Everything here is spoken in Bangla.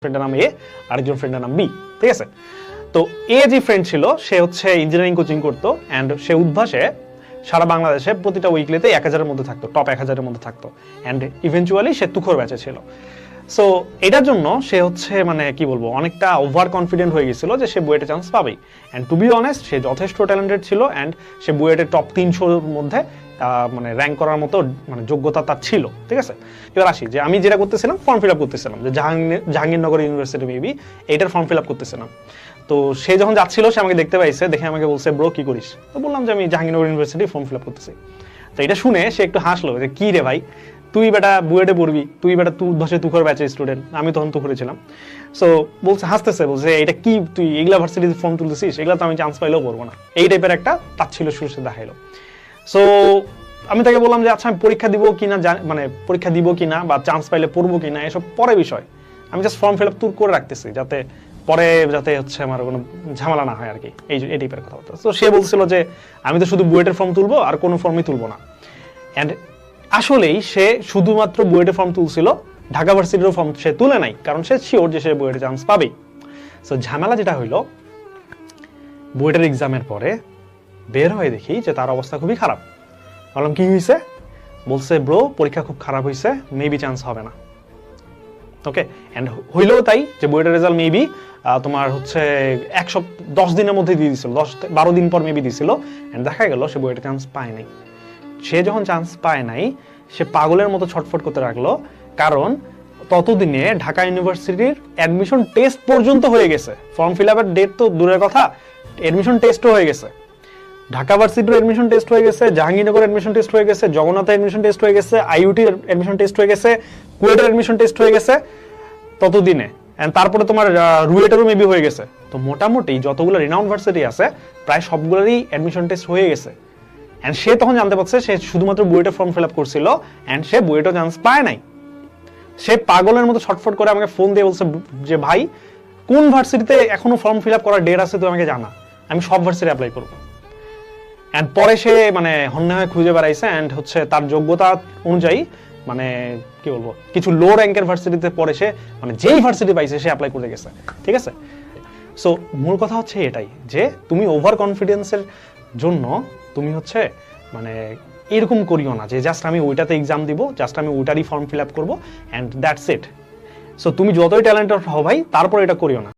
ফ্রেন্ডের নাম এ, আরেকজন ফ্রেন্ডের নাম বি। ঠিক আছে, তো এ যে ফ্রেন্ড ছিল সে হচ্ছে ইঞ্জিনিয়ারিং কোচিং করতো অ্যান্ড সে উদ্ভাসে সারা বাংলাদেশে প্রতিটা উইকলিতে 1000-এর মধ্যে থাকতো, টপ 1000-এর মধ্যে থাকতো অ্যান্ড ইভেন্চুয়ালি সে তুখোর ব্যাচে ছিল। সো এটার জন্য সে হচ্ছে মানে কি বলবো অনেকটা ওভার কনফিডেন্ট হয়ে গেছিল যে সে বুয়েটে চান্স পাবেই। অ্যান্ড টু বি অনেস্ট সে যথেষ্ট ট্যালেন্টেড ছিল অ্যান্ড সে বুয়েটের টপ 300-র মধ্যে মানে র্যাঙ্ক করার মতো মানে যোগ্যতা তার ছিল। ঠিক আছে, এবার আসি যে আমি যেটা করতেছিলাম ফর্ম ফিল আপ করতেছিলাম যে জাহাঙ্গীরনগর ইউনিভার্সিটি মেবি এইটার ফর্ম ফিল আপ করতেছিলাম। তো সে যখন যাচ্ছিল সে আমাকে দেখতে পাইছে, দেখে আমাকে বলছে ব্রো কি করিস? তো বললাম যে আমি Jahangirnagar university form fill up করতেছি। তো এটা শুনে সে একটু হাসলো যে কি রে ভাই, তুই বেটা বুয়েটে পড়বি, তুই বেটা তুই উদ্ভাসে তুখোর ব্যাচের স্টুডেন্ট, আমি তখন তুখোরে ছিলাম। সো বলছে হাসতেছে, বলছে এটা কি তুই এগুলা ভার্সিটিতে ফর্ম তুলতেছিস, এগুলা তো আমি চান্স পাইলেও পড়বো না, এই টাইপের একটা তাচ্ছিল সুর সে দেখাইলো। সো আমি তাকে বললাম যে আচ্ছা আমি পরীক্ষা দিব কিনা, মানে পরীক্ষা দিব কিনা বা চান্স পাইলে পড়বো কিনা এসব পরে বিষয়, আমি জাস্ট ফর্ম ফিল আপ তুর করে রাখতেছি যাতে পরে যাতে হচ্ছে আমার কোনো ঝামেলা না হয় আর কি, এই টাইপের কথা বলতে। তো সে বলছিল যে আমি তো শুধু বুয়েটের ফর্ম তুলবো আর কোনো ফর্মই তুলবো না। অ্যান্ড আসলেই সে শুধুমাত্র বুয়েটের ফর্ম তুলছিল, ঢাকা ভার্সিটির ফর্ম সে তুলে নাই, কারণ সে শিওর যে সে বুয়েটে চান্স পাবেই। সো ঝামেলা যেটা হইলো বুয়েটের এক্সামের পরে বের হয়ে দেখি যে তার অবস্থা খুবই খারাপ। বললাম কি হয়েছে? বলছে ব্রো পরীক্ষা খুব খারাপ হয়েছে, মেবি চান্স হবে না। ওকে, অ্যান্ড হইলেও তাই যে বুয়েটের রেজাল্ট মেবি তোমার হচ্ছে 10 দিনের মধ্যে দিয়ে দিছিল, 10-12 দিন পর মেবি দিছিল। অ্যান্ড দেখা গেল সে বুয়েটে চান্স পায় নাই। সে যখন চান্স পায় নাই সে পাগলের মতো ছটফট করতে লাগলো, কারণ ততদিনে ঢাকা ইউনিভার্সিটির অ্যাডমিশন টেস্ট পর্যন্ত হয়ে গেছে। ফর্ম ফিল আপের ডেট তো দূরের কথা, অ্যাডমিশন টেস্টও হয়ে গেছে। ঢাকা ভার্সিটির অ্যাডমিশন টেস্ট হয়ে গেছে, জাহাঙ্গীরনগর অ্যাডমিশন টেস্ট হয়ে গেছে, জগন্নাথ অ্যাডমিশন টেস্ট হয়ে গেছে, আইইউটির অ্যাডমিশন টেস্ট হয়ে গেছে, কুয়েটের অ্যাডমিশন টেস্ট হয়ে গেছে ততদিনে। এন্ড তারপরে তোমার রুয়েটেরও মেবি হয়ে গেছে। তো মোটামুটি যতগুলো রিনাউন্ড ভার্সিটি আছে প্রায় সবগুলোরই অ্যাডমিশন টেস্ট হয়ে গেছে। এন্ড সে তখন জানতে পারছে সে শুধুমাত্র বুয়েটের ফর্ম ফিল আপ করছিল এন্ড সে বুয়েটও চান্স পায় নাই। সে পাগলের মতো ছটফট করে আমাকে ফোন দিয়ে বলছে যে ভাই কোন ভার্সিটিতে এখনো ফর্ম ফিল আপ করার ডেট আছে তুই আমাকে জানা, আমি সব ভার্সিটি অ্যাপ্লাই করবো। অ্যান্ড পরে সে মানে হন্যে হয়ে খুঁজে বেড়াইছে অ্যান্ড হচ্ছে তার যোগ্যতা অনুযায়ী মানে কি বলবো কিছু লো র্যাঙ্কের ভার্সিটিতে পরে সে মানে যেই ভার্সিটি পাইছে সে অ্যাপ্লাই করে গেছে। ঠিক আছে, সো মূল কথা হচ্ছে এটাই যে তুমি ওভার কনফিডেন্সের জন্য তুমি হচ্ছে মানে এরকম করিও না যে জাস্ট আমি ওইটাতে এক্সাম দিব, জাস্ট আমি ওইটারই ফর্ম ফিল আপ করবো অ্যান্ড দ্যাটস ইট। সো তুমি যতই ট্যালেন্টেড হও ভাই তারপর এটা করিও না।